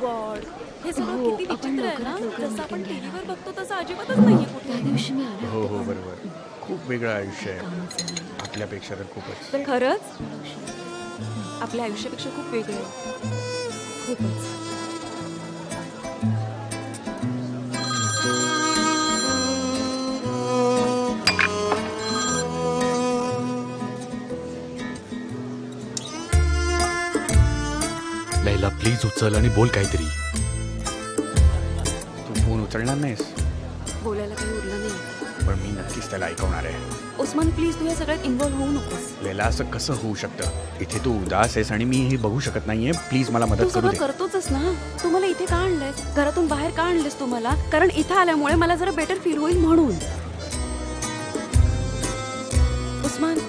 God, हे सगळं किती विचित्र आहे ना. जसं आपण टीव्हीवर बघतो तसं अजिबातच नाहीये कुठे. दिवशी मी आले. हो हो बरोबर. खूप वेगळं आयुष्य आहे आपल्यापेक्षा तर खूपच. पण खरंच आपल्या आयुष्यापेक्षा खूप वेगळं आहे. खूपच. लैला प्लीज उचल आणि बोल काहीतरी. तू फोन उचलणार नाहीस? बोलायला काही उरलं नाही. पण मी नक्कीच त्याला ऐकवणार आहे. उस्मान प्लीज तू या सगळ्यात इन्व्हॉल्व होऊ नकोस. लैला असं कसं होऊ शकतं? इथे तू उदास आहेस आणि मी हे बघू शकत नाहीये. प्लीज मला मदत करू दे. तू सगळं करतोच ना. तू मला इथे का आणलंयस? घरातून बाहेर का आणलंयस तू मला? कारण इथे आल्यामुळे मला जरा बेटर फील होईल म्हणून. उस्मान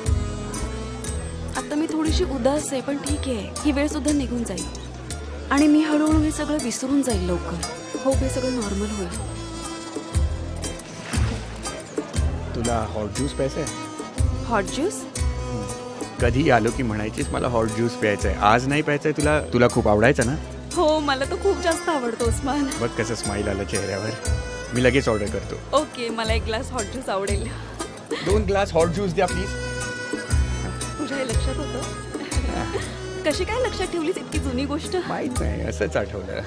आता मी थोडीशी उदास आहे पण ठीक आहे. ही वेळ सुद्धा निघून जाईल आणि मी हळूहळू हे सगळं विसरून जाईल लवकर. हो हे सगळं नॉर्मल होईल. तुला हॉट ज्यूस प्यायचंय? Hot juice? कधी आलो की म्हणायचीस मला हॉट ज्यूस प्यायचंय. आज नाही प्यायचंय तुला? तुला खूप आवडायचं ना? हो मला तो खूप जास्त आवडतो उस्मान. बघ कसं स्माईल आलं चेहऱ्यावर. मी लगेच ऑर्डर करतो. ओके मला एक ग्लास हॉट ज्यूस आवडेल. 2 ग्लास हॉट ज्यूस द्या प्लीज. तुझ्या हे लक्षात होतं? कशी काय लक्षात ठेवलीस इतकी जुनी गोष्ट? माहित नाही असंच आठवलं.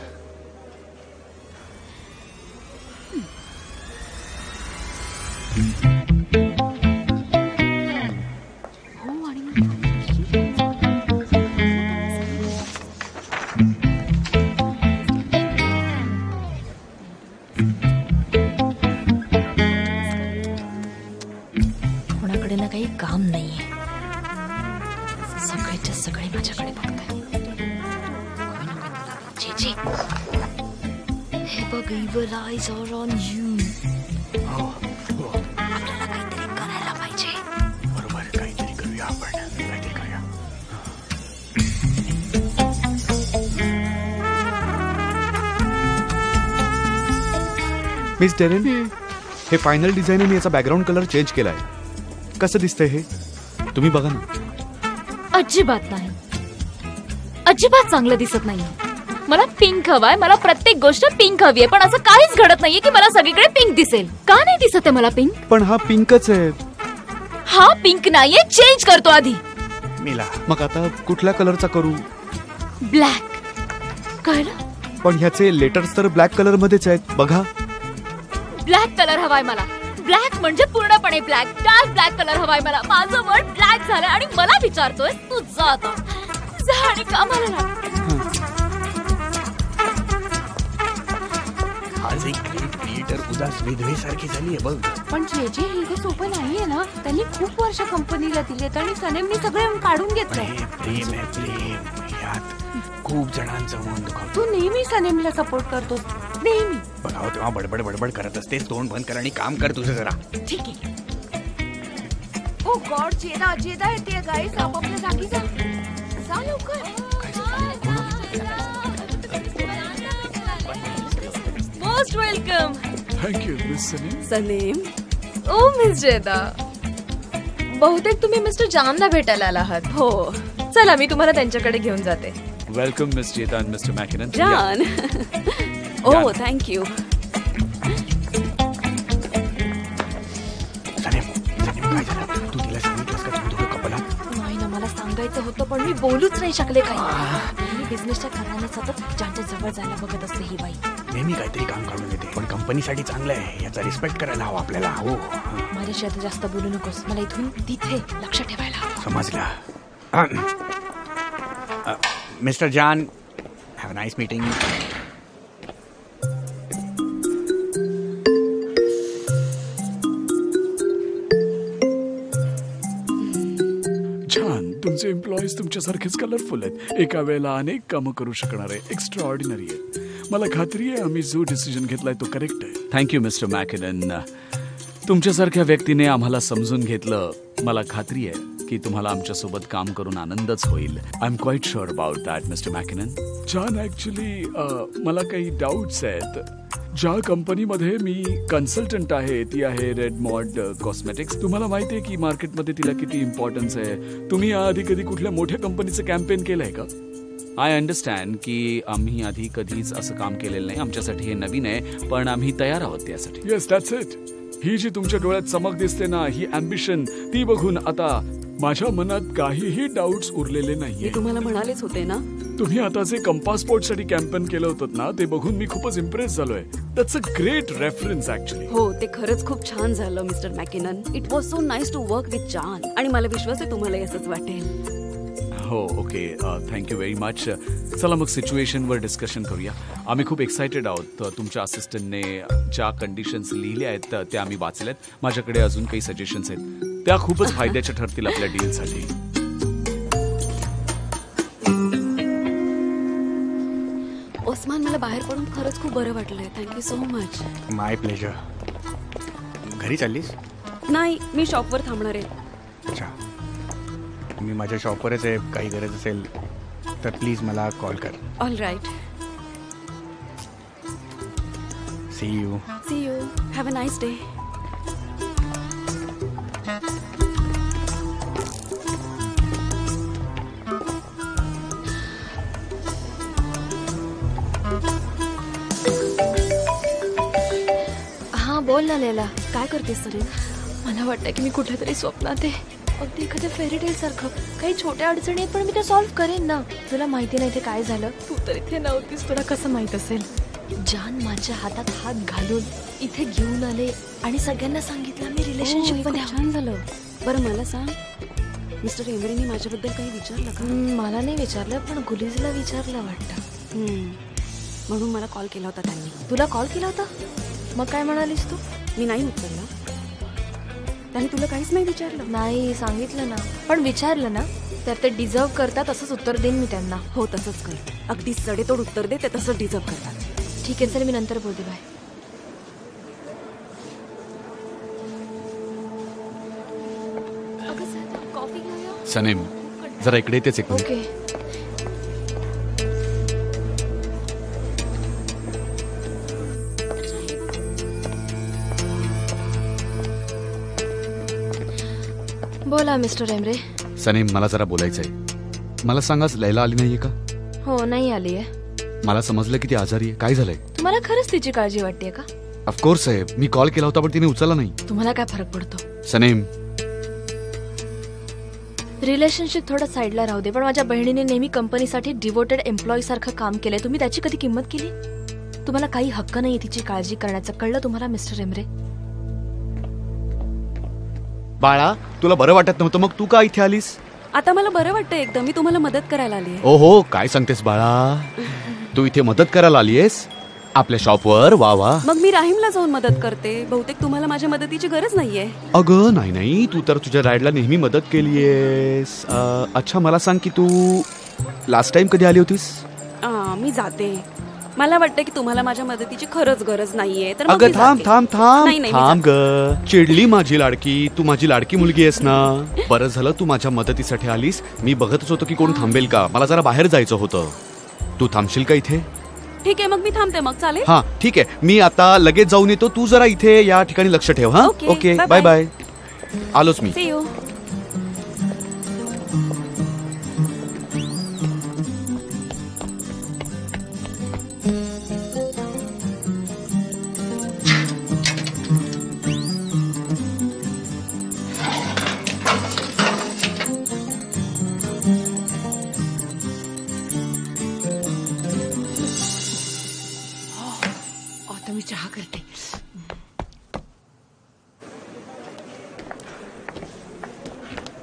कोणाकडे ना काही काम नाहीये. सगळेच्या सगळे माझ्याकडे बघताय. जी हे बघ evil eyes are on you. आपल्याला काहीतरी करायला पाहिजे. बरोबर काहीतरी करूया आपण. काहीतरी करूया. मिस डेरेन हे फायनल डिझाईन आहे. मी याचा बॅकग्राऊंड कलर चेंज केलाय. कसं दिसतंय हे तुम्ही बघा ना. अजिबात नाही. अजिबात चांगलं दिसत नाही. मला पिंक हवाय. मला प्रत्येक गोष्ट पिंक हवी आहे. पण असं काहीच घडत नाहीये की मला सगळीकडे पिंक दिसेल. का नाही दिसत आहे मला पिंक? पण हा पिंकच आहे. हा पिंक नाहीये. चेंज करतो आधी. मिला मग आता कुठल्या कलरचा करू? ब्लॅक. कळलं? पण ह्याचे लेटर्स तर ब्लॅक कलर मध्येच आहेत बघा. ब्लॅक कलर हवाय मला. ब्लॅक म्हणजे पूर्णपणे ब्लॅक. डार्क ब्लॅक कलर हवाय मला. माझं वर्ड ब्लॅक झालंय आणि मला विचारतोय तू जा आता. जा आणि कामाला लाग. आज एक ग्रेट क्रिएटर उदास विधवेसारखी झालीये बघ. पण जे जे हे सोपं नाहीये ना. त्यांनी खूप वर्ष कंपनीला दिलेत आणि सनेमनी सगळे काढून घेतलंय. प्रेम आहे प्रेम. यात खूप जणांचं मन दुखावतो. तू नेहमी सनेमला सपोर्ट करतोस नेहमी. बघाव तेव्हा बडबड बडबड करत असतेस. तोंड बंद कर आणि काम कर तुझं जरा. ठीक आहे. ओ गॉड जेदा जेदा येते गाईस. आपापल्या जागी जा. जा लवकर. Most welcome. Thank you miss Sanem. Sanem. ओ मिस जेदा. बहुतेक तुम्ही मिस्टर जानला भेटायला आला आहात. हो चला मी तुम्हाला त्यांच्याकडे घेऊन जाते. वेलकम मिस जेदा and Mr. Mackinnon. जान. Oh thank you. काय झालं? तू तिला सांगितलंस का तुम्ही दोघं कपला? नाही ना मला सांगायचं होतं पण मी बोलूच नाही शकले. काही मी बिझनेसच्या कारणाने सतत ज्यांच्या जवळ जायला बघत असते ही बाई. नेहमी काहीतरी काम काढून येते. पण कंपनीसाठी चांगलं आहे याचा रिस्पेक्ट करायला हवा आपल्याला. हो माझ्याशी आता जास्त बोलू नकोस. मला इथून तिथे लक्ष ठेवायला. समजला. मिस्टर जान हॅव अ नाईस मीटिंग. छान. तुमचे एम्प्लॉईज तुमच्यासारखेच कलरफुल आहेत. एका वेळेला अनेक कामं करू शकणारे एक्स्ट्रा ऑर्डिनरी आहेत. मला खात्री आहे आम्ही जो डिसिजन घेतलाय तो करेक्ट आहे. Thank you mister मॅकिनन. तुमच्यासारख्या व्यक्तीने आम्हाला समजून घेतलं. मला खात्री आहे की तुम्हाला आमच्यासोबत काम करून आनंदच होईल. I am quite sure about that mister McKinnon. छान. ऍक्च्युली मला काही डाऊट्स आहेत. ज्या कंपनीमध्ये मी कन्सल्टंट आहे ती आहे रेडमॉड कॉस्मेटिक्स. तुम्हाला माहिती आहे की मार्केटमध्ये तिला किती इम्पॉर्टन्स आहे. तुम्ही याआधी कधी कुठल्या मोठ्या कंपनीचं कॅम्पेन केलंय का? आय अंडरस्टँड की आम्ही आधी कधीच असं काम केलेलं नाही, आमच्यासाठी हे नवीन आहे, पण आम्ही तयार आहोत त्यासाठी. Yes, that's it. ही जी तुमच्या डोळ्यात चमक दिसते ना, ही अम्बिशन, ती बघून आता माझ्या मनात काहीही डाऊट्स उरलेले नाहीये. तुम्हाला म्हणालेच होते ना, तुम्ही आता जे कंपास स्पोर्ट्स साठी कॅम्पेन केलं होतं ना, ते बघून मी खूपच इम्प्रेस झालोय. That's a great reference actually. हो, ते खरंच खूप छान झालं mister McKinnon. It was so nice to work with John. आणि मला विश्वास आहे तुम्हाला असंच वाटेल. हो, ओके, थँक्यू व्हेरी मच. चला मग सिच्युएशनवर डिस्कशन करूया. आम्ही खूप एक्सायटेड आहोत. तुमच्या असिस्टंटने ज्या कंडिशन्स लिहिल्या आहेत त्या आम्ही वाचल्यात. माझ्याकडे अजून काही सजेशन्स आहेत, त्या खूपच फायद्याच्या ठरतील आपल्या डीलसाठी. ओस्मान, मला बाहेर पडून खरंच खूप बरं वाटलंय. Thank you so much. My pleasure. घरी चाललीस? नाही, मी शॉपवर थांबणार आहे. अच्छा, मी माझ्या शॉपवरच आहे. काही गरज असेल तर प्लीज मला कॉल कर. All right. See you. See you. Have a nice day. हा, बोल ना लैला. काय करतेस सर? मला वाटतं की मी कुठल्या तरी स्वप्नात आहे, अगदी एखाद्या फेरीटेल सारखं. काही छोट्या अडचणी आहेत पण मी त्या सॉल्व्ह करेन ना. तुला माहिती नाही ते काय झालं? तू तर इथे नव्हतीस, तुला कसं माहित असेल? जान माझ्या हातात हात घालून इथे घेऊन आले आणि सगळ्यांना सांगितलं मी रिलेशनशिप मध्ये. छान झालं. बरं मला सांग, मिस्टर एमरीने माझ्याबद्दल काही विचारलं का? मला नाही विचारलं, पण गुलीजला विचारलं वाटतं. म्हणून मला कॉल केला होता त्यांनी. तुला कॉल केला होता? मग काय म्हणालीस तू? मी नाही उचलला. त्यांनी तुला काहीच नाही विचारलं? नाही, सांगितलं ना, पण विचारलं ना तर ते डिझर्व करतात असंच उत्तर देईन मी त्यांना. हो, तसंच कर. अगदी सडेतोड उत्तर दे, ते तसंच डिझर्व करतात. ठीक आहे, चल मी नंतर बोलते. बाय. कॉफी घेऊया. सनेम, जरा इकडे येतेच एक मिनिट. ओके. बोला मिस्टर एमरे. सनेम, मला जरा बोलायचंय. मला सांगाच, लैला आली नाहीये का? हो, नाही आली आहे. मला समजलं की ती आजारी आहे. काय झालंय? तुम्हाला खरंच तिची काळजी वाटते का? ऑफकोर्स आहे. मी कॉल केला होता पण तिने उचलला नाही. तुम्हाला काय फरक पडतो? सनेम, रिलेशनशिप थोडं साईडला राहू दे, पण माझ्या बहिणीने नेहमी कंपनीसाठी डिवोटेड एम्प्लॉई सारखं काम केलंय. तुम्ही त्याची कधी किंमत केली? तुम्हाला काही हक्क नाही तिची काळजी करण्याचं. कळलं तुम्हाला मिस्टर एमरे? बाळा, तुला बरं वाटत नव्हतं, मग तू का इथे आलीस? आता मला बरं वाटतं एकदम. मी तुम्हाला मदत करायला आली आहे. ओहो, काय सांगतेस बाळा? तू इथे मदत करायला आलीयस आपल्या शॉपवर? वा वा. मग मी राहीमला जाऊन मदत करते. बहुतेक तुम्हाला माझ्या मदतीची गरज नाहीये. अगं नाही नाही, तू तर तुझ्या राईडला नेहमी मदत केलीयस. अच्छा, मला सांग की तू लास्ट टाइम कधी आली होतीस? मी जाते. मला वाटतं की तुम्हाला माझ्या मदतीची खरंच गरज नाहीये. तर मग अगं मी थांब जाते. थांब थांब नाही, नाही, मी थांब ग. चिडली माझी लाडकी. तू माझी लाडकी मुलगी आहेस ना. बरं झालं तू माझ्या मदतीसाठी आलीस. मी बघतच होतो की कोण थांबेल का. मला जरा बाहेर जायचं होतं. तू थांबशील का इथे? ठीक आहे, मग मी थांबते. मग चालेल? हा ठीक आहे, मी आता लगेच जाऊन येतो. तू जरा इथे या ठिकाणी लक्ष ठेव. हा, okay, okay, bye bye bye. Bye. आलोच मी. See you. आता मी चहा करते.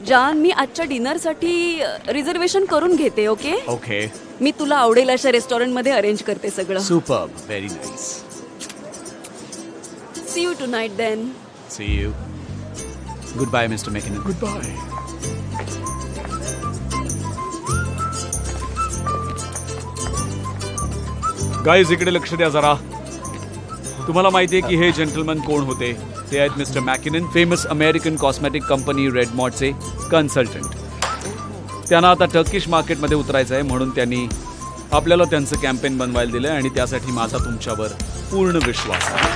जॉन, मी आजच्या डिनरसाठी रिझर्वेशन करून घेते. ओके ओके, मी तुला आवडेल अशा रेस्टॉरंट मध्ये अरेंज करते सगळं. Superb, very nice. See you tonight then. See you. Goodbye mister McKinnon. Goodbye. Guys, इकडे लक्ष द्या जरा. तुम्हाला माहिती आहे की हे जेंटलमन कोण होते? ते आहेत mister McKinnon, famous American cosmetic company रेडमॉडचे कन्सल्टंट. त्यांना आता टर्किश मार्केटमध्ये उतरायचं आहे, म्हणून त्यांनी आपल्याला त्यांचं कॅम्पेन बनवायला दिलंय आणि त्यासाठी माझा तुमच्यावर पूर्ण विश्वास आहे.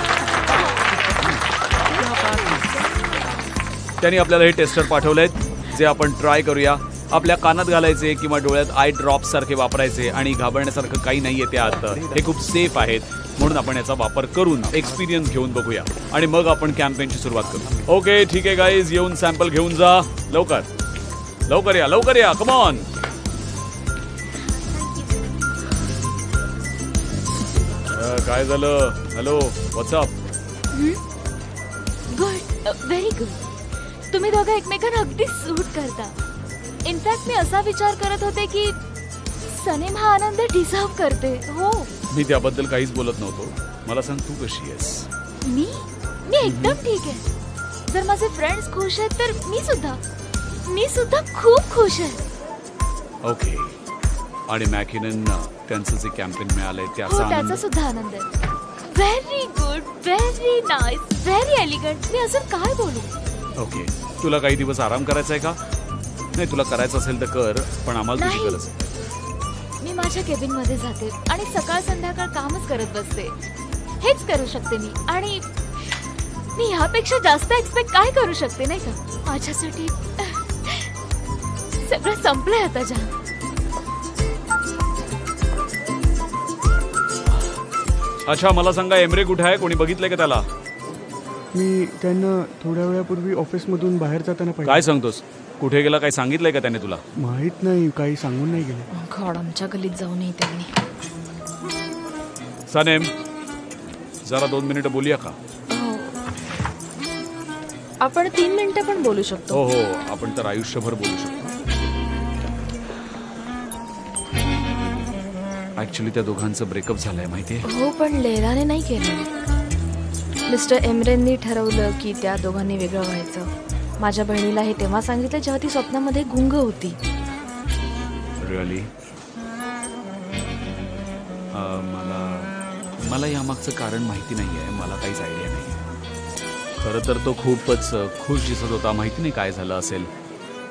त्यांनी आपल्याला हे टेस्टर पाठवलेत जे आपण ट्राय करूया. आपल्या कानात घालायचे किंवा डोळ्यात आय ड्रॉप्स सारखे वापरायचे आणि घाबरण्यासारखं काही नाहीये त्यात. हे खूप सेफ आहेत म्हणून आपण याचा वापर करून एक्सपिरियन्स घेऊन बघूया आणि मग आपण कॅम्पेनची सुरुवात करू. ओके ठीक आहे गाईज, येऊन सॅम्पल घेऊन जा. लवकर लवकर या कम ऑन. काय झालं? Hello, WhatsApp? Good, very good. तुम्ही दोघं एकमेकांना अगदी सूट करता. इनफॅक्ट मी असा विचार करत होते की सनेम हा आनंद डिझर्व करते. हो, मी त्याबद्दल काहीच बोलत नव्हतो. मला सांग, तू कशी आहेस? मी एकदम ठीक आहे. जर माझे फ्रेंड्स खुश आहेत तर मी सुद्धा खूप खुश आहे. ओके. आणि मॅकिनन त्यांचं जे कॅम्पेन मिळालंय हो, त्याचा त्याचा सुद्धा आनंद आहे. Very good, very nice, very elegant. मी असं काय बोलू? ओके. तुला काही दिवस आराम करायचा आहे का? नाही, तुला करायचं असेल तर कर, पण आम्हाला तुझी गरज आहे. मी माझ्या केबिन मध्ये जाते आणि सकाळ संध्याकाळ कामच करत बसते. हेच करू शकते मी आणि मी ह्यापेक्षा जास्त एक्सपेक्ट काय करू शकते नाही का? माझ्यासाठी सगळं संपलंय आता. जा. अच्छा, मला सांगा, एमरे कुठे आहे? कोणी बघितलंय का त्याला? मी त्यांना थोड्या वेळापूर्वी ऑफिसमधून बाहेर जाताना पाहिजे. काय सांगतोस? कुठे गेला? काय सांगितलंय का त्याने तुला? माहित नाही, काही सांगून नाही गेले. गॉड, आमच्या गल्लीत जाऊ नये त्यांनी. सनेम, जरा 2 मिनिटं बोलूया का? आपण 3 मिनिटं पण बोलू शकतो. हो, आपण तर आयुष्यभर बोलू शकतो. ऍक्च्युली त्या दोघांचं ब्रेकअप झालंय माहितीये. हो, पण लेलाने नाही केलं. मिस्टर एमरेननी ठरवलं की त्या दोघांनी वेगळं व्हायचं. माझ्या बहिणीला हे तेव्हा सांगितलं जेव्हा ती स्वप्नामध्ये गुंग होती. रिअली? मला यामागचं कारण माहिती नाही आहे. मला काहीच आयडिया नाही. खरं तर तो खूपच खुश दिसत होता. माहिती नाही काय झालं असेल.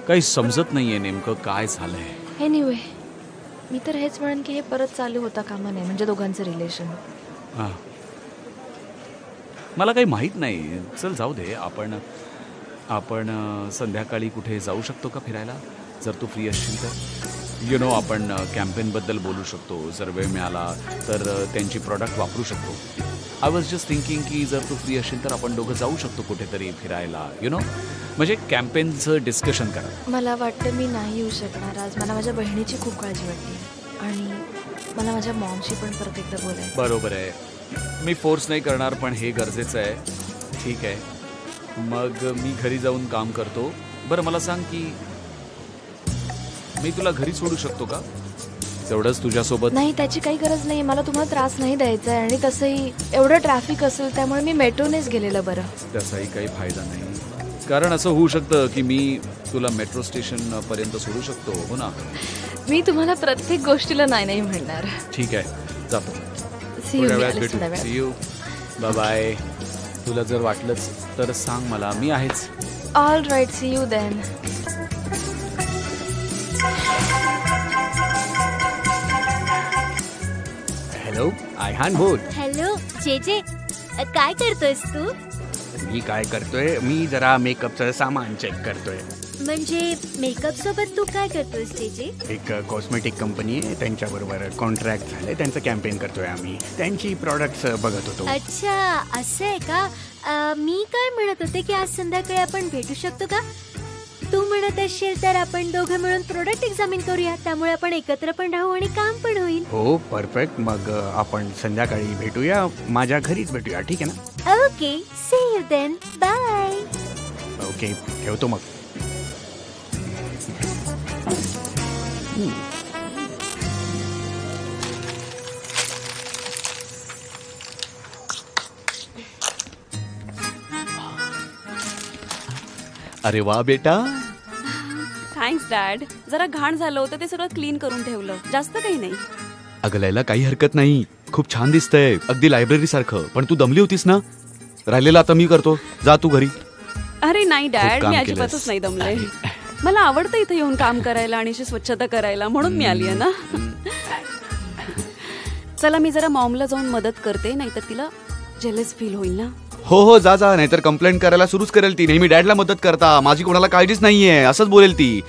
काही समजत नाहीये नेमकं काय झालंय. एनिवे, मी तर हेच म्हणेन की हे परत चालू होता कामा नये, म्हणजे दोघांचं रिलेशन. हां, मला काही माहीत नाही. चल जाऊ दे. आपण संध्याकाळी कुठे जाऊ शकतो का फिरायला? जर तू फ्री असशील तर. आपण कॅम्पेनबद्दल बोलू शकतो. जर वेळ मिळाला तर त्यांची प्रॉडक्ट वापरू शकतो. आय वॉज जस्ट थिंकिंग की जर तू फ्री असशील तर आपण दोघं जाऊ शकतो कुठेतरी फिरायला. म्हणजे कॅम्पेनचं डिस्कशन करा. मला वाटतं मी नाही येऊ शकणार आज. मला माझ्या बहिणीची खूप काळजी वाटते आणि मला माझ्या मॉमशी पण परत एकदा बोलायचं. बरोबर आहे. मी फोर्स नाही करणार, पण हे गरजेचं आहे. ठीक आहे, मग मी घरी जाऊन काम करतो. बरं, मला सांग की मी तुला घरी सोडू शकतो का? तेवढंच तुझ्यासोबत. नाही, त्याची काही गरज नाही. मला तुम्हाला त्रास नाही द्यायचा आहे आणि तसंही एवढं ट्रॅफिक असेल त्यामुळे मी मेट्रोनेच गेलेलं बरं. त्याचाही काही फायदा नाही, कारण असं होऊ शकतं की मी तुला मेट्रो स्टेशन पर्यंत सोडू शकतो. हो ना? मी तुम्हाला प्रत्येक गोष्टीला नाही म्हणणार. ठीक आहे, जातो. See you, थोड्या मी वेळात आलेच भेटू. थोड्या वेळात. See you. Bye bye. तुला जर वाटलंच तर सांग मला, मी आहेच. All right, see you then. Hello, आयहान बोल. हॅलो जे काय करतोयस तू? मी काय करतोय? मी जरा मेकअपचं सामान चेक करतोय. म्हणजे मेकअप सोबत तू काय करतोयस जे? एक कॉस्मेटिक कंपनी आहे, त्यांच्याबरोबर कॉन्ट्रॅक्ट झालंय. त्यांचं कॅम्पेन करतोय आम्ही. त्यांची प्रॉडक्ट्स बघत होतो. अच्छा, असं आहे का? मी काय म्हणत होते की आज संध्याकाळी आपण भेटू शकतो का? तू म्हणत असशील तर आपण दोघं मिळून प्रोडक्ट एक्झामिन करूया. त्यामुळे आपण एकत्र पण राहू आणि काम पण होईल. हो, परफेक्ट. मग आपण संध्याकाळी भेटूया. माझ्या घरीच भेटूया, ठीक आहे ना? Okay, see you then. Bye. Okay, ठेवतो मग. अरे वा बेटा. Thanks dad. जरा घाण झालं होतं, ते सगळं क्लीन करून ठेवलं. जास्त काही नाही. अगं लैला, काही हरकत नाही. खूप छान दिसतंय, अगदी लायब्ररी सारखं. पण तू दमली होतीस ना? राहिलेला आता मी करतो. जा तू घरी. अरे नाही खूप डॅड, काम मी केलंस. अजिबातच नाही दमले. मला आवडतं इथे येऊन काम करायला आणि अशी स्वच्छता करायला, म्हणून मी आली आहे ना. चला मी जरा मॉमला जाऊन मदत करते, नाहीतर तिला जेलस फील होईल ना. हो हो जा जा, नाहीतर कंप्लेंट करायला सुरूच करेल ती. नेहमी डॅडला मदत करता, माझी कोणाला काळजीच नाहीये असंच बोलेल ती.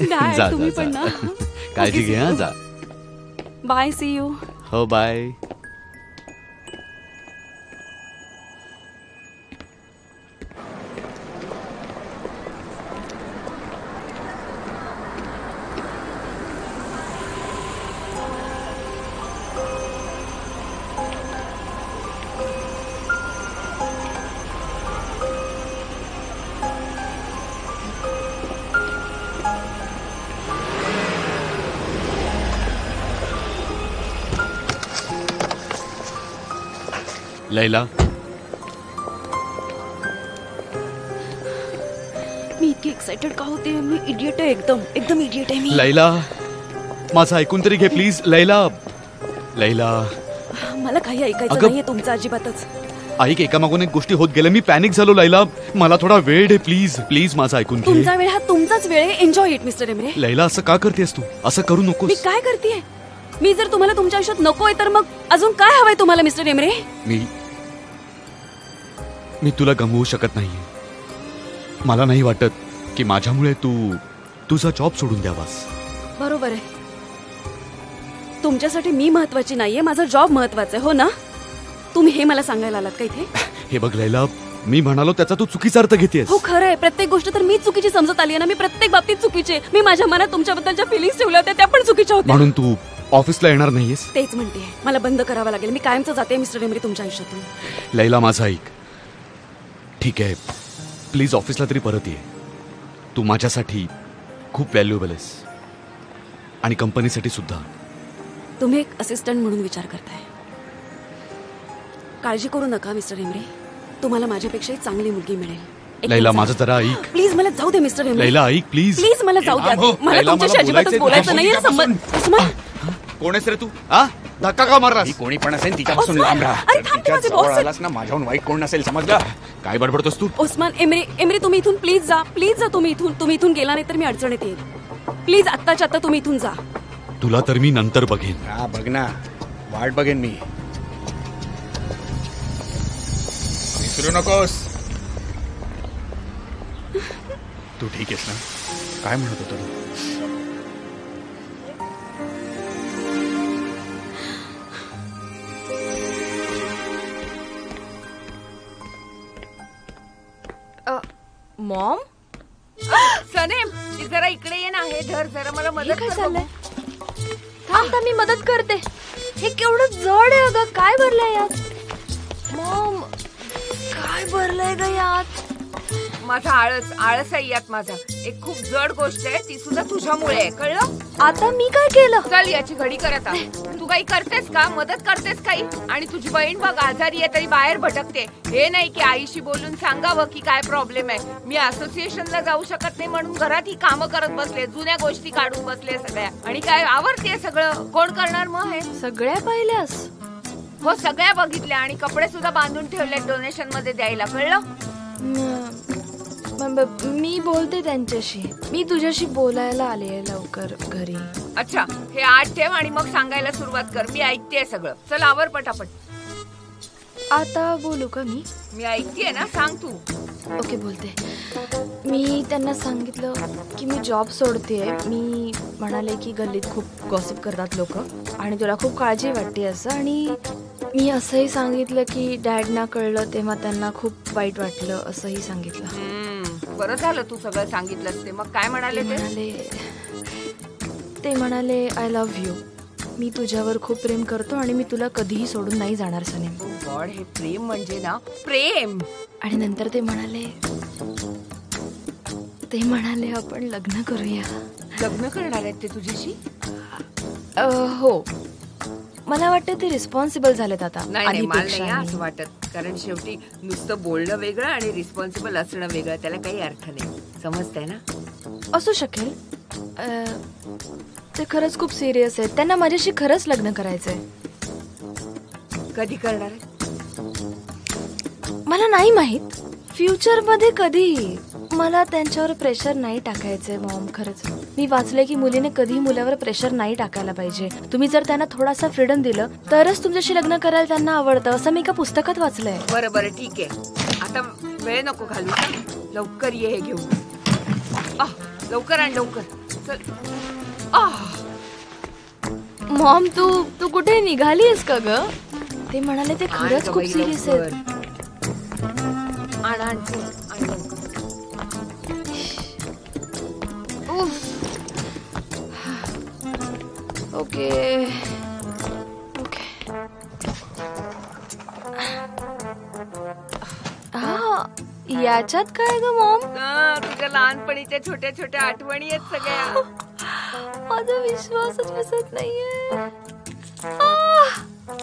Dad, जा तुम्ही जा पण ना. जा. काळजी घे हा, जा. Bye, see you. हो बाय. लैला, मी इतकी एक्साइटेड का होते? मी इडियट आहे, एकदम इडियट आहे मी. लैला माझं ऐकून तरी घे प्लीज. लैला लैला मला काही ऐकायचं अगं- नाहीये तुमचं अजिबातच. ऐक, एकामागून एक गोष्टी होत गेल्या. मी पॅनिक झालो लैला. मला थोडा वेळ दे प्लीज. प्लीज माझं ऐकून घे. तुमचा वेळ हा तुमचाच वेळ आहे. Enjoy it mister Emre. Laila असं का करतेस तू? असं करू मी नकोस. काय करतेय? मी जर तुम्हाला तुमच्या आयुष्यात नकोय तर मग अजून काय हवंय तुम्हाला मिस्टर एमरे? मी तुला गमवू शकत नाहीये. मला नाही वाटत की माझ्यामुळे तू तुझा जॉब सोडून द्यावास. बरोबर आहे. तुमच्यासाठी मी महत्वाची नाहीये, माझा जॉब महत्वाचा आहे, हो ना? तुम्ही हे मला सांगायला आलात का इथे? हे बघ लैला, मी म्हणालो त्याचा तू चुकीचा अर्थ घेतेस. हो खरं आहे. प्रत्येक गोष्ट तर मी चुकीची समजत आली आहे ना. मी प्रत्येक बाबतीत चुकीचे. मी माझ्या मनात तुमच्याबद्दलच्या फिलिंग्स ठेवल्या होत्या, त्या पण चुकीच्या होत्या. म्हणून तू ऑफिसला येणार नाहीयेस? तेच म्हणते, मला बंद करावं लागेल. मी कायमचं जाते मिस्टर एमरे तुमच्या आयुष्यातून. लैला माझं ऐक. ठीक आहे, प्लीज ऑफिसला तरी परत ये. तू माझ्यासाठी खूप व्हॅल्युएबल आहेस आणि कंपनीसाठी सुद्धा. तुम्ही एक असिस्टंट म्हणून विचार करताय. काळजी करू नका मिस्टर एमरे, तुम्हाला माझ्यापेक्षाही चांगली मुलगी मिळेल. लैला माझं जरा ऐक. प्लीज मला जाऊ दे मिस्टर एमरे. लैला ऐक प्लीज. प्लीज मला जाऊ द्या. मला लैला, तुमच्याशी मला अजिबातच बोलायचं नाहीये. उस्मान, कोण आहेस रे तू? हा, धक्का का मारलास? ती कोणी पण असेल तिच्यापासून उस्मान, लांब राहा. अरे थांब, तिच्या माझे जवळ boss आहेत. आलास ना, माझ्याहून वाईट कोण नसेल, समजलं? काय बडबडतोस तू? उस्मान, एमरे तुम्ही इथून प्लीज जा. प्लीज जा तुम्ही इथून. तुम्ही इथून गेला नाही तर मी अडचणीत येईल. प्लीज आत्ताच्या आत्ता तुम्ही इथून जा. तुला तर मी नंतर बघेन. हा बघ ना, वाट बघेन मी. विसरू नकोस. तू ठीक आहेस ना? काय म्हणत होतो तू? मॉम, सनेम जरा इकडे ये ना. हे धर जरा, मला हे मदत काय कर चाललंय? बघू. थांब, मी मदत करते. हे केवढं जड आहे अगं. काय भरलंय यात? मॉम, काय भरलंय ग यात? माझा आळस आहे यात. माझा एक खूप जड गोष्ट आहे, ती सुद्धा तुझ्यामुळे आहे, कळलं? आता मी काय केलं? चल याची घडी कर आता. तू काही करतेस का? मदत करतेस काही? आणि तुझी बहीण बघ आजारी आहे तरी बाहेर भटकते. हे नाही की आईशी बोलून सांगावं की काय प्रॉब्लेम आहे. मी असोसिएशनला जाऊ शकत नाही म्हणून घरात ही कामं करत बसले, जुन्या गोष्टी काढून बसले सगळ्या. आणि काय आवडते सगळं? कोण करणार मग हे सगळ्या पाहिल्यास? हो सगळ्या बघितल्या आणि कपडे सुद्धा बांधून ठेवले डोनेशन मध्ये द्यायला, कळलं? मी बोलते त्यांच्याशी. मी तुझ्याशी बोलायला आले लवकर घरी. अच्छा, हे आठ ठेव आणि मग सांगायला सुरुवात कर. मी ऐकतेय सगळं. चल आवर पटापट. आता बोलू का मी? मी ऐकतेय ना, सांग तू. ओके, बोलते. मी त्यांना सांगितलं की मी जॉब सोडतेय. मी म्हणाले की गल्लीत खूप गॉसिप करतात लोक आणि तुला खूप काळजी वाटते असं. आणि मी असंही सांगितलं की डॅडना कळलं तेव्हा त्यांना खूप वाईट वाटलं असंही सांगितलं. बरं झालं तू सगळं सांगितलंस ते. मग काय म्हणाले ते म्हणाले आय लव्ह यू. मी तुझ्यावर खूप प्रेम करतो आणि मी तुला कधीही सोडून नाही जाणार सनेम. गॉड, हे प्रेम म्हणजे ना प्रेम. आणि नंतर ते म्हणाले आपण लग्न करूया. लग्न करणार आहेत ते तुझ्याशी? हो, मला वाटतं ते रिस्पॉन्सिबल झालेत आता. नाही, मला नाही असं वाटत. कारण शेवटी नुसतं बोलणं वेगळं आणि रिस्पॉन्सिबल असणं वेगळं, त्याला काही अर्थ नाही. समजतंय ना? असू शकेल. ते खरंच खूप सिरियस आहेत. त्यांना माझ्याशी खरंच लग्न करायचंय. कधी करणार? मला नाही माहित. फ्युचर मध्ये कधी. मला त्यांच्यावर प्रेशर नाही टाकायचंय मॉम, खरंच. मी वाचलंय की मुलीने कधीही मुलावर प्रेशर नाही टाकायला पाहिजे. तुम्ही जर त्यांना थोडासा फ्रीडम दिलं तरच तुमच्याशी लग्न करायला त्यांना आवडतं, असं मी एका पुस्तकात वाचलंय. बरं बरं ठीक आहे, आता वेळ नको घालू, लवकर ये हे घेऊन. लवकर आण लवकर, चल. मॉम तू कुठे निघालीस का ग? ते म्हणाले ते खरंच खूप सिरियस आहेत. Okay okay. याच्यात काय ग मॉम? तुझ्या लहानपणीच्या छोट्या छोट्या आठवणी आहेत सगळ्या. माझा विश्वासच बसत नाहीये.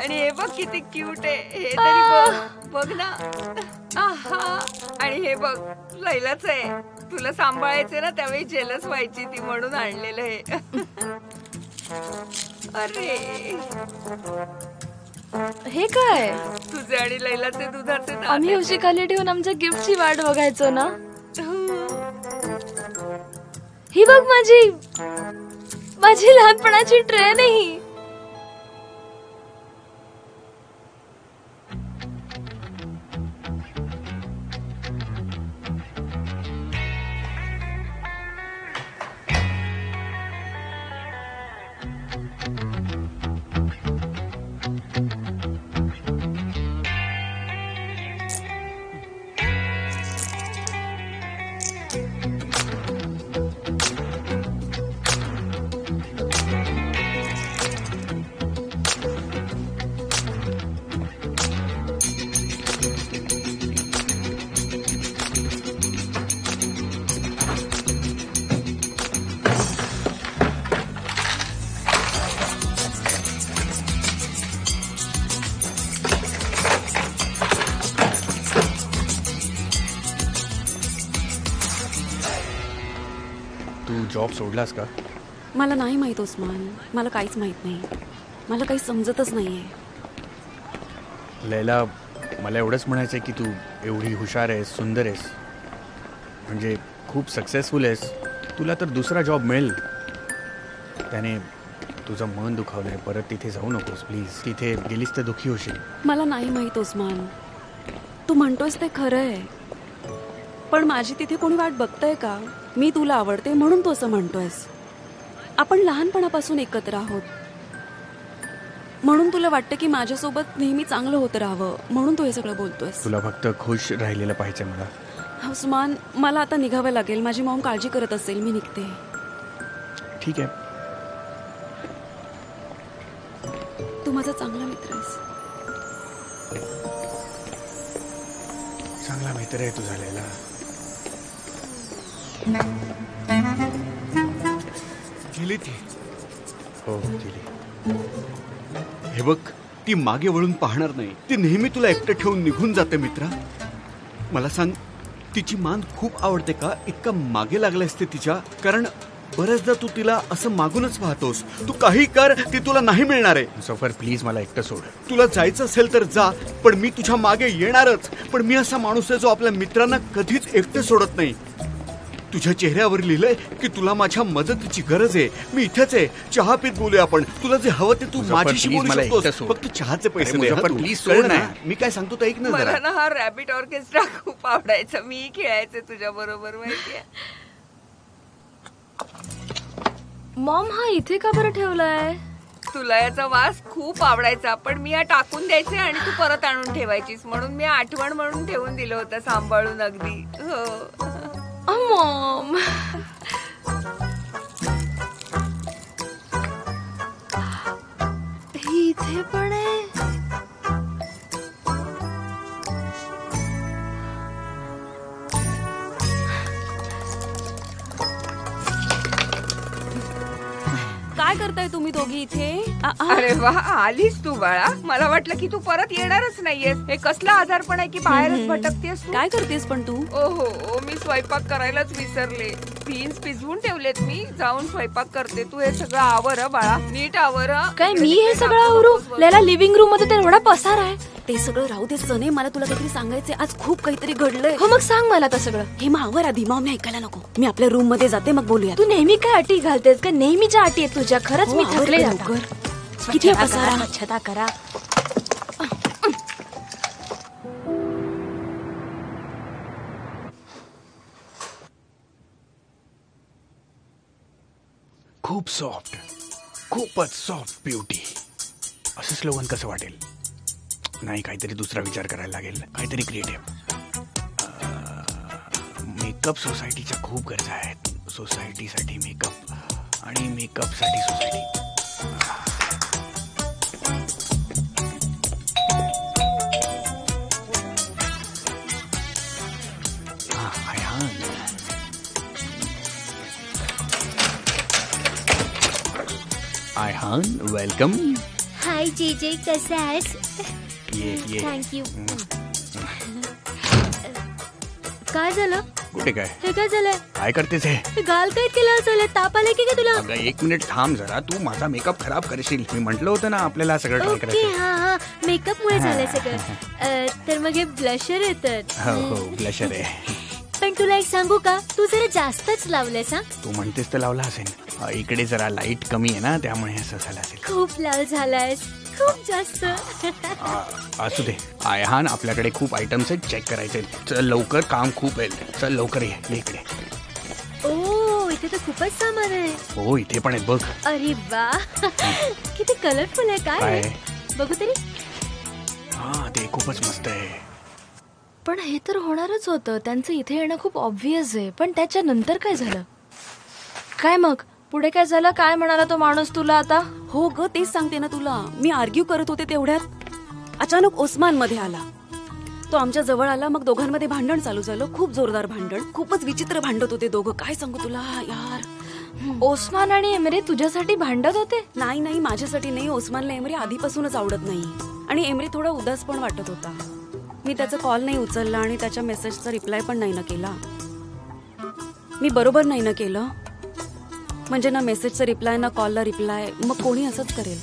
आणि हे बघ किती क्यूट आहे, हे तरी बघ ना. आणि हे बघ लैलाच आहे, तुला सांभाळायचे ना त्यावेळी जेलस व्हायची ती म्हणून आणलेलं आहे. अरे हे काय? तुझे आणि लैलाचे दुधाचे नाते. आम्ही उशी खाली ठेवून आमच्या गिफ्टची वाट बघायचो ना. ही बघ माझी लहानपणाची ट्रेन आहे ही. तू जॉब सोडलास का? मला नाही माहित उस्मान, मला काहीच माहित नाही. मला काही समजतच नाहीये. लैला, मला एवढंच म्हणायचं आहे की तू एवढी हुशार आहेस, सुंदर आहेस, म्हणजे खूप सक्सेसफुल आहेस. तुला तर दुसरा जॉब मिळेल. त्याने तुझं मन दुखावलंय. परत तिथे जाऊ नकोस प्लीज. तिथे गेलीस तर दुःखी होशील. मला नाही माहित उस्मान, तू म्हणतोयस ते खरं आहे, पण माझी तिथे कोणी वाट बघतंय का? मी तुला आवडते म्हणून तू असं म्हणतोयस. आपण लहानपणापासून एकत्र आहोत म्हणून तुला वाटतं की माझ्यासोबत नेहमी चांगलं होतं राहावं म्हणून तू हे सगळं बोलतोयस. तुला फक्त खुश राहिलेलं पाहिजे मला. उस्मान, मला आता निघावं लागेल. माझी मॉम काळजी करत असेल, मी निघते. ठीक आहे. तू माझा चांगला मित्र आहेस. चांगला मित्र आहे तुझा लैला. गेली ती. हो गेली. हे बघ, ती मागे वळून पाहणार नाही. ती नेहमी तुला एकटं ठेवून निघून जाते मित्रा. मला सांग, तिची मान खूप आवडते का? इतका मागे लागलायस ते तिच्या? कारण बरेचदा तू तिला असं मागूनच पाहतोस. तू काही कर, ती तुला नाही मिळणार आहे. मुझफ्फर प्लीज मला एकटं सोड. तुला जायचं असेल तर जा, पण मी तुझ्या मागे येणारच. पण मी असा माणूस आहे जो आपल्या मित्रांना कधीच एकटं सोडत नाही. तुझ्या चेहऱ्यावर लिहिलंय की तुला माझ्या मदतीची गरज आहे. मी इथेच आहे. चहा पीत बोलूया आपण. तुला जे हवं ते तू माझ्याशी बोलू शकतोस. फक्त चहाचे पैसे दे. प्लीज सोड ना. मी काय सांगतो ते ऐक ना मला जरा. ना हा रॅबिट ऑर्केस्ट्रा खूप आवडायचा. मी खेळायचे तुझ्या बरोबर, माहितीये. मॉम, हा इथे का बरं ठेवलाय? तुला याचा वास खूप आवडायचा, पण मी हा टाकून द्यायचे आणि तू परत आणून ठेवायचीस, म्हणून मी आठवण म्हणून ठेवून दिलं होतं सांभाळून अगदी. हो मॉम, इथे पण आहे. काय करताय तुम्ही दोघी इथे? अरे वा, आलीस तू बाळा. मला वाटलं की तू परत येणारच नाहीयेस. हे कसला आजारपण आहे की बाहेरच भटकतेस तू? काय करतेस पण तू? ओहो, मी स्वयंपाक करायलाच विसरले. बीन्स भिजवून ठेवलेत मी. जाऊन स्वयंपाक करते. तू हे सगळं आवर बाळा, नीट आवर. काय मी हे सगळं आवरू? लैला, लिव्हिंग रूम मध्ये तर एवढा पसार आहे. ते सगळं राहू दे सने, मला तुला काहीतरी सांगायचंय. आज खूप काहीतरी घडलंय. हो मग सांग मला आता सगळं. हे मावर आधी, मग मी ऐकायला नको. मी आपल्या रूम मध्ये जाते, मग बोलूया. तू नेहमी काय अटी घालतेस का? नेहमीच्या अटी आहेत तुझ्या. खरंच मी थकले. किती पसारा. स्वच्छता करा. खूप सॉफ्ट, खूपच सॉफ्ट ब्युटी. असं स्लोगन कसं वाटेल? नाही, काहीतरी दुसरा विचार करायला लागेल, काहीतरी क्रिएटिव्ह. मेकअप सोसायटीच्या खूप गरजा आहेत. सोसायटीसाठी मेकअप आणि मेकअपसाठी सोसायटी. आयहान, वेलकम. हाय जे कसा आहेस? ये. थँक्यू. काय झालं? कुठे काय? हे काय झालंय? काय करतेस हे? गाल काय केलं झालं? ताप आलाय की काय तुला? अगं 1 मिनिट थांब जरा. तू माझा मेकअप खराब करशील. मी म्हटलं होतं ना आपल्याला सगळं ट्राय ओके, करायचं. हा मेकअप मुळे झालंय सगळं. तर मग हे ब्लशर येतात. हो ब्लशर आहे. पण तुला एक सांगू का, तू जरा जास्तच लावलंयस. हा, तू म्हणतेस तर लावला असेल. इकडे जरा लाईट कमी आहे ना, त्यामुळे असं झालं असेल. खूप लाल झालायस, खूप जास्त. असू दे. आयहान, आपल्याकडे खूप आयटम्स आहेत, चेक करायचे. चल लवकर, काम खूप आहे. चल लवकर ये इकडे. ओ, इथे तर खूपच सामान आहे. हो, इथे पण आहेत बघ. अरे वा, किती कलरफुल आहे. काय आहे? बघू तरी. हा, ते खूपच मस्त आहे. पण हे तर होणारच होतं. त्यांचं इथे येणं खूप ऑब्व्हियस आहे. पण त्याच्यानंतर काय झालं? काय मग पुढे काय झालं? काय म्हणाला तो माणूस तुला आता? हो ग, तेच सांगते ना तुला. मी आर्ग्यू करत होते तेवढ्यात अचानक ओस्मान मध्ये आला. तो आमच्या जवळ आला. मग दोघांमध्ये भांडण चालू झालं. खूप जोरदार भांडण. खूपच विचित्र भांडत होते दोघं. काय सांगू तुला यार. ओस्मान आणि एमरे तुझ्यासाठी भांडत होते? नाही, माझ्यासाठी नाही. ओस्मानला एमरी आधीपासूनच आवडत नाही आणि एमरी थोडा उदास पण वाटत होता. मी त्याचा कॉल नाही उचलला आणि त्याच्या मेसेजचा रिप्लाय पण नाही ना केला. मी बरोबर नाही ना केलं. म्हणजे ना मेसेजचा रिप्लाय ना कॉलला रिप्लाय. मग कोणी असंच करेल.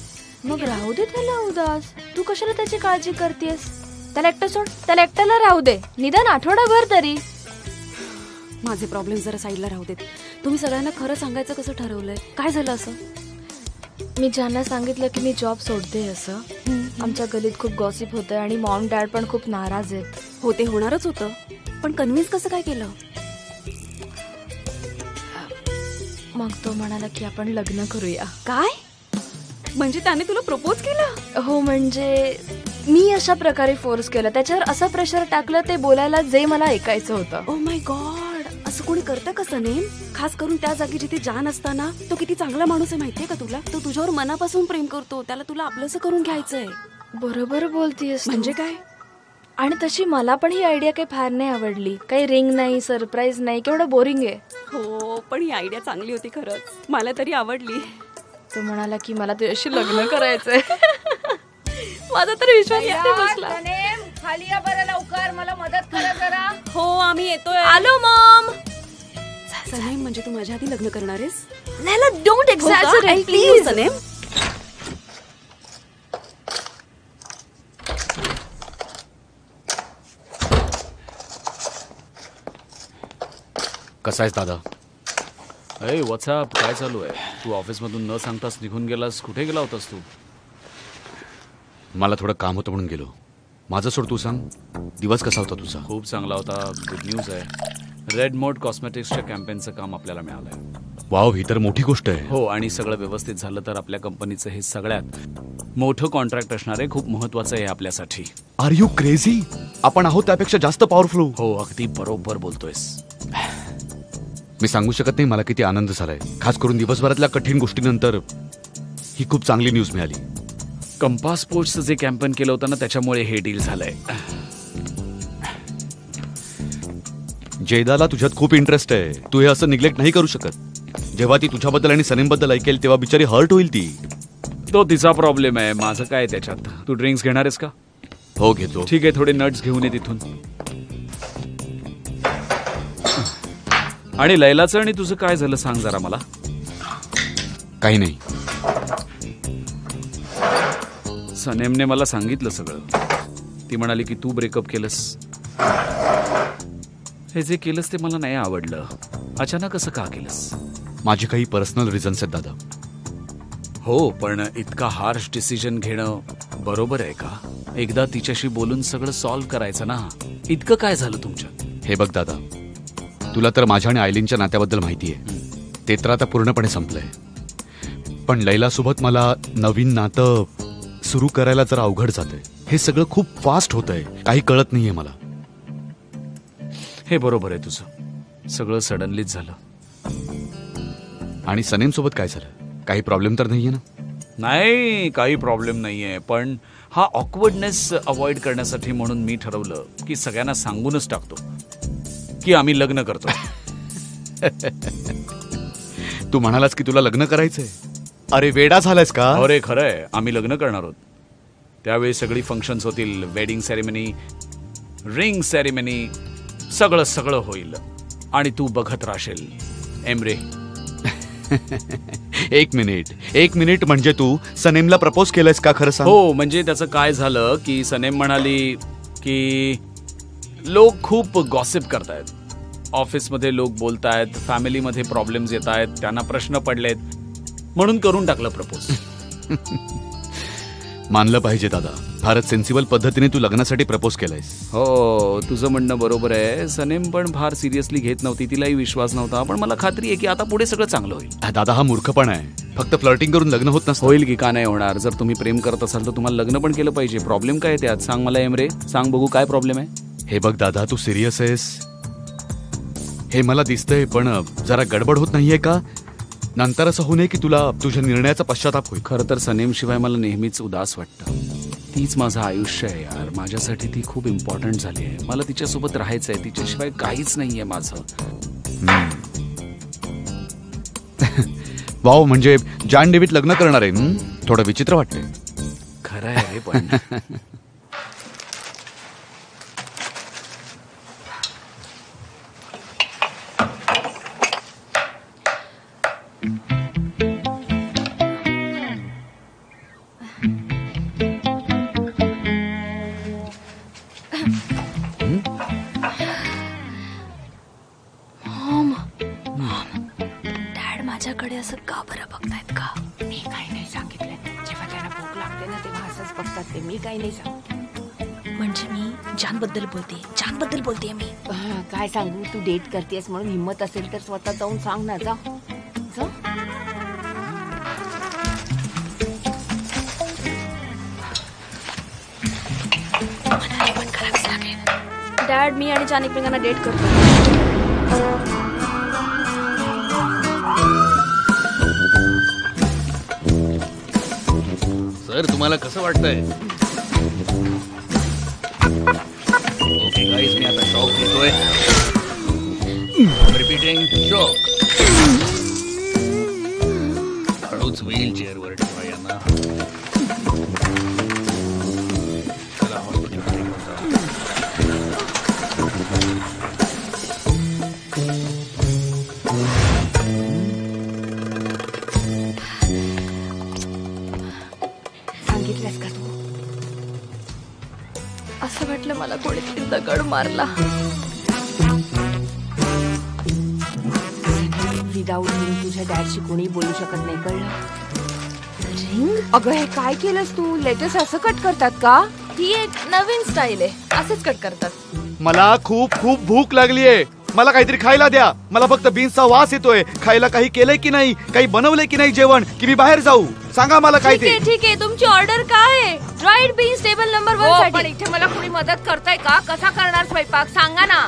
मग राहू दे त्याला उदास. तू कशाला त्याची काळजी करतेस? त्याला एकटं सोड. त्याला एकट्याला राहू दे, निदान आठवडाभर तरी. माझे प्रॉब्लेम जरा साईडला राहू देत. तुम्ही सगळ्यांना खरं सांगायचं कसं ठरवलंय? काय झालं असं? मी ज्यांना सांगितलं की मी जॉब सोडते असं. आमच्या गलीत खूप गॉसिप होतंय आणि मॉम डॅड पण खूप नाराज आहेत. हो, ते होणारच होतं. पण कन्व्हिन्स कसं काय केलं? मग तो म्हणाला की आपण लग्न करूया. काय म्हणजे त्याने तुला प्रपोज केलं? हो, म्हणजे मी अशा प्रकारे फोर्स केलं. त्याच्यावर असं प्रेशर टाकलं ते बोलायला जे मला ऐकायचं होतं. ओ माय गॉड, असं कोणी करतं कसं नेम? खास करून त्या जागी जिथे जान असताना. तो किती चांगला माणूस आहे माहितीये का तुला? तो तुझ्यावर मनापासून प्रेम करतो. त्याला तुला आपलंसं करून घ्यायचंय. बरोबर बोलतीयस. म्हणजे काय? आणि तशी मला पण ही आयडिया काही फार नाही आवडली. काही रिंग नाही, सरप्राईज नाही, केवढं बोरिंग आहे. हो, पण ही आयडिया चांगली होती खरंच. मला तरी आवडली. तो म्हणाला की मला तुझ्याशी लग्न करायचंय. माझा तर विश्वास नाही बसला. खाली या बरं लवकर, मला मदत करा जरा. हो, आम्ही येतोय. आलो मॉम. सनेम, म्हणजे तू माझ्या आधी लग्न करणार आहेस? Leyla, don't exaggerate please. Sanem, कसा आहेस दादा? अरे व्हॉट्सअप, काय चालू आहे? तू ऑफिसमधून न सांगताच निघून गेलास. कुठे गेला होतास तू? मला थोडं काम होतं म्हणून गेलो. माझं सोड, तू सांग, दिवस कसा होता तुझा? खूप चांगला होता. गुड न्यूज आहे. रेड मोड कॉस्मेटिक्सच्या कॅम्पेनचं काम आपल्याला मिळालंय. वाव, ही तर मोठी गोष्ट आहे. हो, आणि सगळं व्यवस्थित झालं तर आपल्या कंपनीचं हे सगळ्यात मोठं कॉन्ट्रॅक्ट असणार आहे. खूप महत्वाचं आहे आपल्यासाठी. Are you crazy? आपण आहोत त्यापेक्षा जास्त पॉवरफुल. हो, अगदी बरोबर बोलतोयस. मी सांगू शकत नाही मला किती आनंद झालाय. खास करून दिवसभरातल्या कठीण गोष्टीनंतर ही खूप चांगली न्यूज मिळाली. कंपास स्पोर्ट्सचं जे कॅम्पेन केलं होतं ना, त्याच्यामुळे हे डील झालंय. जयदाला तुझ्यात खूप इंटरेस्ट आहे. तू हे असं निग्लेक्ट नाही करू शकत. जेव्हा ती तुझ्याबद्दल आणि सनीमबद्दल ऐकेल तेव्हा बिचारी हर्ट होईल. ती तो तिचा प्रॉब्लेम आहे, माझं काय त्याच्यात. तू ड्रिंक्स घेणार आहेस का? हो, घेतो. ठीक आहे, थोडे नट्स घेऊन ये तिथून. आणि लैलाचं आणि तुझं काय झालं सांग जरा मला. काही नाही. सनेमने मला सांगितलं सगळं. ती म्हणाली की तू ब्रेकअप केलंस. हे जे केलंस ते मला नाही आवडलं. अचानक असं का केलंस? माझे काही पर्सनल रिझन्स आहेत दादा. हो, पण इतका हार्श डिसिजन घेणं बरोबर आहे का? एकदा तिच्याशी बोलून सगळं सॉल्व्ह करायचं ना. इतकं काय झालं तुमच्यात? हे बघ दादा, तुला तर माझ्या आणि आयलीनच्या नात्याबद्दल माहिती आहे. ते तर आता पूर्णपणे संपलंय. पण लैलासोबत मला नवीन नातं सुरू करायला जरा अवघड जातंय. हे सगळं खूप फास्ट होतंय, काही कळत नाहीये मला. हे बरोबर आहे तुझं, सगळं सडनलीच झालं. आणि सनेम सोबत काय झालं? काही प्रॉब्लेम तर नाहीये ना? नाही, काही प्रॉब्लेम नाहीये. पण हा ऑकवर्डनेस अवॉइड करण्यासाठी म्हणून मी ठरवलं की सगळ्यांना सांगूनच टाकतो की आम्ही लग्न करतो. तू म्हणालास की तुला लग्न करायचंय? अरे वेडा झालायस का? अरे खरंय, आम्ही लग्न करणार आहोत. त्यावेळी सगळी फंक्शन्स होतील, वेडिंग सेरेमनी, रिंग सेरेमनी, सगळं सगळं होईल आणि तू बघत राहशील. एमरे. एक मिनिट म्हणजे तू सनेमला प्रपोज केलंयस का? खरं सांग. हो, म्हणजे त्याचं काय झालं की सनेम म्हणाली की लोक खूप गॉसिप करतायत, ऑफिसमध्ये लोक बोलतायत, फॅमिलीमध्ये प्रॉब्लेम्स येत आहेत, त्यांना प्रश्न पडलेत, म्हणून करून टाकलं प्रपोज. मानलं पाहिजे दादा, फारच सेन्सिबल पद्धतीने तू लग्नासाठी प्रपोज केलायस. हो, तुझं म्हणणं बरोबर आहे. सनेम पण फार सिरियसली घेत नव्हती, तिलाही विश्वास नव्हता. पण मला खात्री आहे की आता पुढे सगळं चांगलं होईल. दादा, हा मूर्खपणा आहे. फक्त फ्लर्टिंग करून लग्न होत नसतं. होईल की का नाही होणार? जर तुम्ही प्रेम करत असाल तर तुम्हाला लग्न पण केलं पाहिजे. प्रॉब्लेम काय त्यात? सांग मला एमरे, सांग बघू काय प्रॉब्लेम आहे. हे बघ दादा, तू सिरियस आहेस हे मला दिसतंय, पण जरा गडबड होत नाहीये का? नंतर असं होऊ नये की तुला तुझ्या निर्णयाचा पश्चाताप होईल. खरं तर सनेम शिवाय मला नेहमीच उदास वाटतं. तीच माझं आयुष्य आहे यार. माझ्यासाठी ती खूप इम्पॉर्टंट झाली आहे. मला तिच्यासोबत राहायचं आहे. तिच्याशिवाय काहीच नाहीये माझं. वाव, म्हणजे जॉन डेव्हिड लग्न करणार आहे? थोडं विचित्र वाटतंय. खरं आहे पण. डॅड माझ्याकडे असं का बरं बघतायत का? मी काही नाही सांगितलं. जेव्हा त्यांना भूक लागते ना तेव्हा असंच बघतात ते. मी काही नाही सांगते. म्हणजे मी जानबद्दल बोलते मी. काय सांगू, तू डेट करतेस म्हणून हिम्मत असेल तर स्वतः जाऊन सांग ना. जा जा. डॅड, मी आणि जान एकमेकांना डेट करतो. सर, तुम्हाला कसं वाटतंय? ओके गाईस, मी आता शॉक देतोय. Repeating shock. हळूच व्हील चेअरवर ठेवा यांना. चला हॉस्पिटलमध्ये घेऊन जा. सांगितलंस का तू? असं वाटलं मला कोणीतरी दगड मारला. विदाऊट रिंग तुझ्या डॅडशी कोणी बोलू शकत नाही, कळलं? रिंग? अगं, हे काय केलंस तू? लेटेस्ट असं कट करतात का? ही एक नवीन स्टाईल आहे. असेच कट करतात. मला खूप खूप भूक लागलीये. मला काहीतरी खायला द्या. मला फक्त बीन्सचा वास येतोय. खायला काही केलंय की नाही, काही बनवलंय की नाही जेवण, की मी बाहेर जाऊ? सांगा मला काय ते. ठीक आहे. तुमची ऑर्डर काय आहे? ड्राईड बीन्स टेबल नंबर 1 हो, पण साठी. इथे मला कोणी मदत करताय का? कसा करणार स्वयंपाक सांगा ना.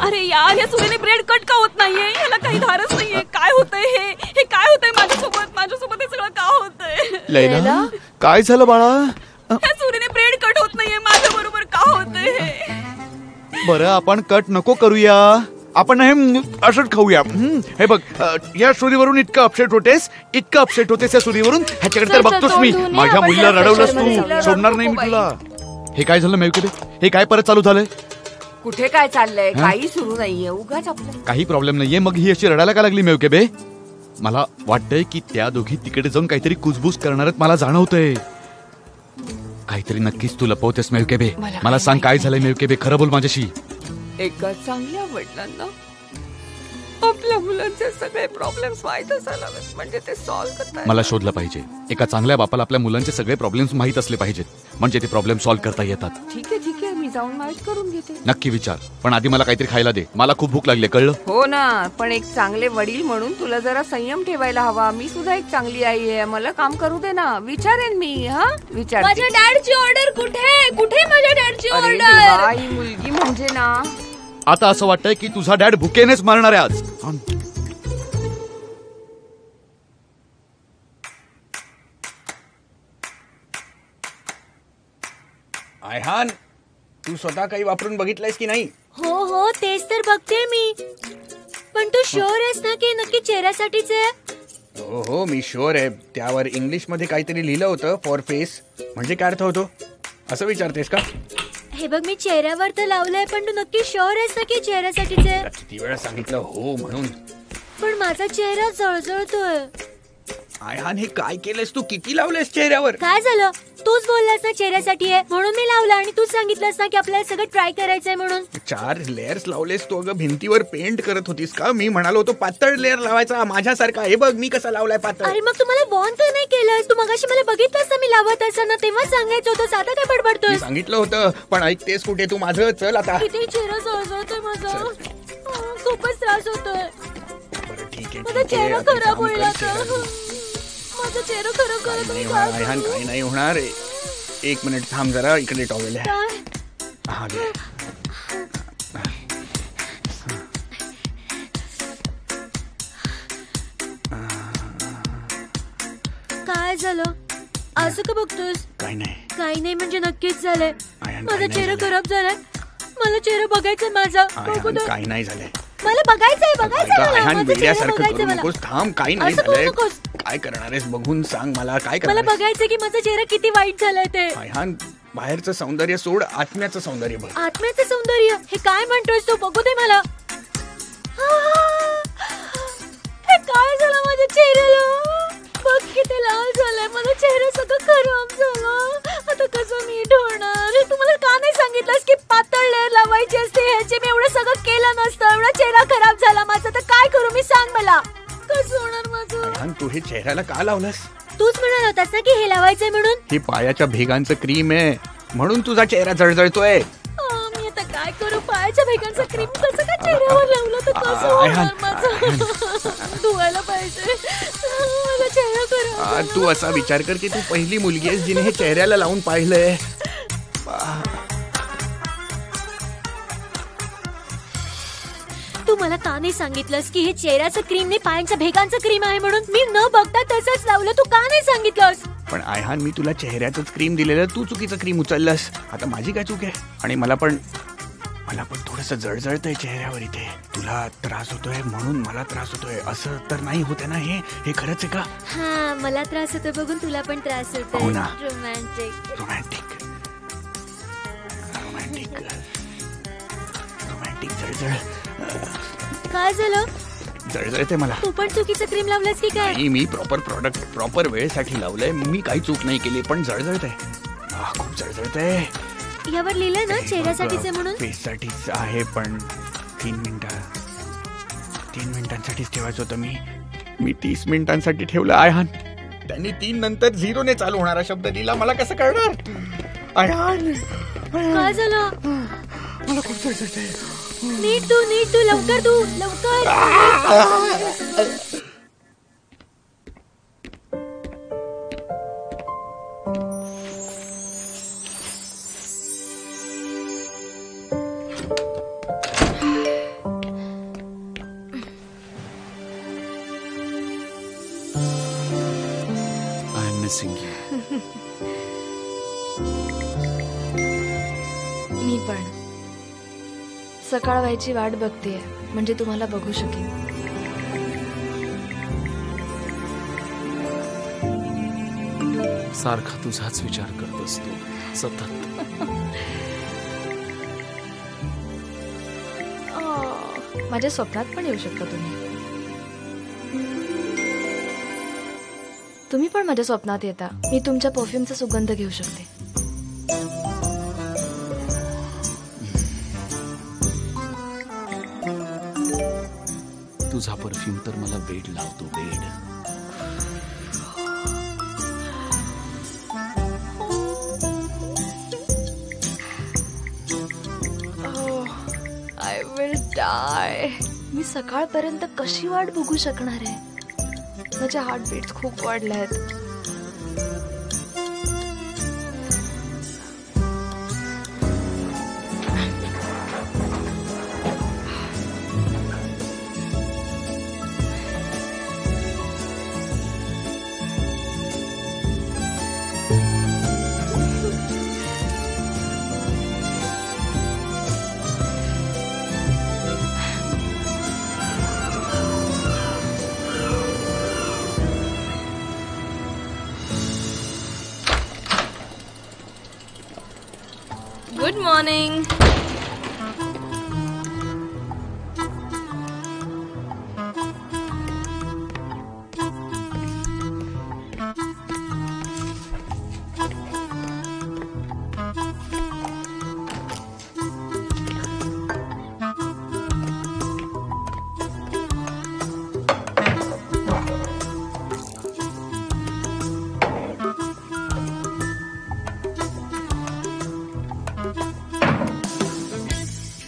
अरे यार, या सुनेने ब्रेड कट का होत नाहीये? याला काही धारच नाहीये. काय होतंय हे काय होतंय माझ्यासोबत हे सगळं का होतंय? लैला, काय झालं बाळा? या सुनेने ब्रेड कट होत नाहीये. माझ्या बरोबर का होतंय हे? बरं, आपण कट नको करूया. आपण हे असंच खाऊया. हे बघ, या स्टोरीवरून इतकं अपसेट होतेस या स्टोरीवरून. ह्याच्याकडे तर बघतोस मी. माझ्या मुलीला रडवलंस तू. सोडणार नाही मी तुला. हे काय झालं मेवकेबे? हे काय परत चालू झालंय? कुठे काय चाललंय? काही सुरू नाहीये. उगाच आपलं. काही प्रॉब्लेम नाहीये. मग ही अशी रडायला का लागली मेवकेबे? मला वाटतंय की त्या दोघी तिकडे जाऊन काहीतरी कुजबूज करणार आहेत. मला जाणवतंय. काहीतरी नक्कीच तू लपवतेस मेवकेबे. मला मला सांग काय झालंय मेवकेबे, खरं बोल माझ्याशी. एका चांगल्या वडिलांना आपल्या मुलांचे सगळे प्रॉब्लेम्स माहित असायला हवेत, म्हणजे ते सॉल्व्ह करता. मला शोधलं पाहिजे. एका चांगल्या बापाला आपल्या मुलांचे सगळे प्रॉब्लेम्स माहित असले पाहिजेत, म्हणजे ते प्रॉब्लेम सॉल्व्ह करता येतात. ठीक आहे मी जाऊन माहित करून घेते. नक्की विचार, पण आधी मला काहीतरी खायला दे. मला खूप भूक लागली, कळलं? हो ना, पण एक चांगले वडील म्हणून तुला जरा संयम ठेवायला हवा. मी सुद्धा एक चांगली आई आहे, मला काम करू दे ना. विचारेन मी. विचार. माझ्या डॅडची ऑर्डर कुठे कुठे माझ्या डॅडची अरे ऑर्डर. देवा, ही मुलगी म्हणजे ना. आता असं वाटतंय की तुझा डॅड भुकेनेच मारणार आहे आज. आयहान, तू स्वतः काही वापरून बघितलंयस की नाही? हो तेच तर बघते मी. पण तू शुअर आहेस ना की नक्की चेहऱ्यासाठीच आहे? हो मी शुअर आहे. त्यावर इंग्लिश मध्ये काहीतरी लिहिलं होतं, फॉर फेस. म्हणजे काय अर्थ होतो असं विचारतेस का? हे बघ, मी चेहऱ्यावर तर लावलंय, पण तू नक्की शुअर आहेस ना की चेहऱ्यासाठीच आहे? किती वेळा सांगितलं हो म्हणून. पण माझा चेहरा जळजळतोय. आयहान, हे काय केलंस तू? किती लावलंयस चेहऱ्यावर? काय झालं? तूच बोललास ना चेहऱ्यासाठी आहे म्हणून मी लावला, आणि तूच सांगितलंस ना की आपल्याला सगळं ट्राय करायचंय म्हणून. 4 लेयर्स लावलेस तू. अगं भिंतीवर पेंट करत होतीस का? मी म्हणालो होतो पातळ लेअर लावायचा माझ्यासारखा. हे बघ मी कसा लावलाय पातळ. अरे मग तुम्हाला वॉर्न का नाही केलंस? तू मगाशी मला बघितलंस ना मी लावत असताना, तेव्हा सांगायचं होतं. साधा काय बडबडतोय? सांगितलं होतं, पण ऐकतेस कुठे तू माझं? चल आता. किती चेहरा जळजळतोय माझा. खूपच त्रास होतोय. बरं ठीक आहे, माझा ठीक आहे. चेहरा आता खराब काम होईल कर आता. चेहऱ्यावर. माझा चेहरा खराब करत नाही होणार आयहान, काही नाही होणार. 1 मिनिट थांब जरा. इकडे टॉवेल आहे. हा घे. काय झालं? असं का बघतोस? काही नाही. काही नाही म्हणजे नक्कीच झालंय. आयहान, माझा काही नाही चेहरा झालंय. खराब झालाय. मला चेहरा बघायचा माझा. बघू आयहान, दे. काही नाही झालंय. मला बघायचंय मला. आयहान, माझा चेहरा वेड्यासारखं बघायचंय करू मला. नकोस. थांब, काही नाही असं करू झालंय. नकोस. काय करणार आहेस बघून सांग मला. काय मला करणार आहेस? बघायचंय की माझा चेहरा किती वाईट झालाय ते. आयहान, बाहेरचं सौंदर्य सोड, आत्म्याचं सौंदर्य बघ. आत्म्याचं सौंदर्य? हे काय म्हणतोयस तू? बघू दे मला. हे काय झालं माझ्या चेहऱ्याला? बघ किती लाल झालाय माझा चेहरा. सगळं खराब झालं. आता कसं नीट होणार? तू मला का नाही सांगितलंस की पातळ लेअर लावायची असते? ह्याचे मी एवढं सगळं केलं नसतं. एवढा चेहरा खराब झाला माझा. तर काय करू मी? सांग मला. कसं होणार माझं? आयहान, तू हे चेहऱ्याला का लावलंस? तूच म्हणाला होतास ना की हे लावायचंय म्हणून. हे पायाच्या भेगांचं क्रीम आहे म्हणून तुझा चेहरा जळजळतोय. मी आता काय करू? पायाच्या भेगांचं क्रीम कसं काय चेहऱ्यावर लावलं तर कसं होणार माझं? धुवायला पाहिजे. माझा चेहरा खराब. तू असा विचार कर की तू पहिली मुलगी आहेस जिने हे चेहऱ्याला लावून पाहिलंय. तू मला का नाही सांगितलंस की हे चेहऱ्याचं क्रीम नाही पायांच्या भेगांचं क्रीम आहे म्हणून? मी न बघता तसंच लावलं. तू का नाही सांगितलंस? पण आयहान, मी तुला चेहऱ्याचंच क्रीम दिलेलं, तू चुकीचं क्रीम उचललंस. आता माझी काय चूक आहे? आणि मला पण थोडंसं जळजळतंय चेहऱ्यावर इथे. तुला त्रास होतोय म्हणून मला त्रास होतोय असं तर नाही होते ना? हे खरंच आहे का? हा, मला त्रास होतो बघून तुला पण त्रास होतो. हो ना. रोमॅन्टिक रोमॅन्टिक रोमॅन्टिक रोमॅन्टिक जळजळ. काय झालं? जळजळते मला. तू पण चुकीचं क्रीम लावलंस की काय? नाही, मी प्रॉपर प्रॉडक्ट प्रॉपर वेळेसाठी लावलंय. मी काही चूक नाही केली, पण जळजळतंय. खूप जळजळतंय. यावर लिहिलंय ना चेहऱ्यासाठीच आहे म्हणून? फेससाठीच आहे, पण 3 मिनिटांसाठीच ठेवायचं होतं. मी 30 मिनिटांसाठी ठेवलं. आयहान, त्यांनी 3 नंतर 0 ने चालू होणारा शब्द दिला. मला कसं कळणार? आयहान, काय झालं? मला खूप जळजळतंय. नीट तू लवकर. I am missing you. मी पण सकाळ व्हायची वाट बघतेय, म्हणजे तुम्हाला बघू शकेन. सारखा तुझाच विचार करत असतो सतत. माझ्या स्वप्नात पण येऊ शकता तुम्ही पण माझ्या स्वप्नात येता. मी तुमच्या परफ्यूमचा सुगंध घेऊ शकते. तुझा परफ्यूम तर मला वेड लावतो, वेड. आय विल डाय. मी सकाळपर्यंत कशी वाट बघू शकणार आहे? माझे हार्टबीट्स खूप वाढले आहेत. Good morning.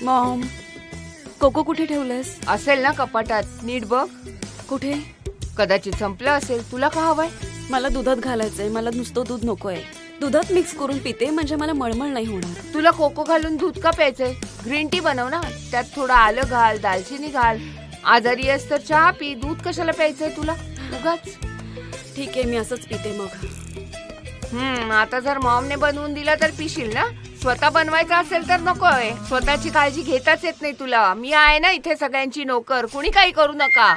मॉम, कोको कुठे ठेवलंयस? असेल ना कपाटात, नीट बघ. कुठे? कदाचित संपलं असेल. तुला का हवंय? मला दुधात घालायचंय. मला नुसतं दूध नकोय. दुधात मिक्स करून पिते म्हणजे मला मळमळ नाही होणार. तुला कोको घालून दूध का प्यायचंय? ग्रीन टी बनव ना, त्यात थोडं आलं घाल, दालचिनी घाल. आजारी आहेस तर चहा पी, दूध कशाला प्यायचंय तुला उगाच? ठीक आहे, मी असंच पिते मग. आता जर मॉमने बनवून दिला तर पिशील ना? स्वतः बनवायचं असेल तर नकोय. स्वतःची काळजी घेताच येत नाही तुला. मी आहे ना इथे सगळ्यांची नोकर. कुणी काही करू नका.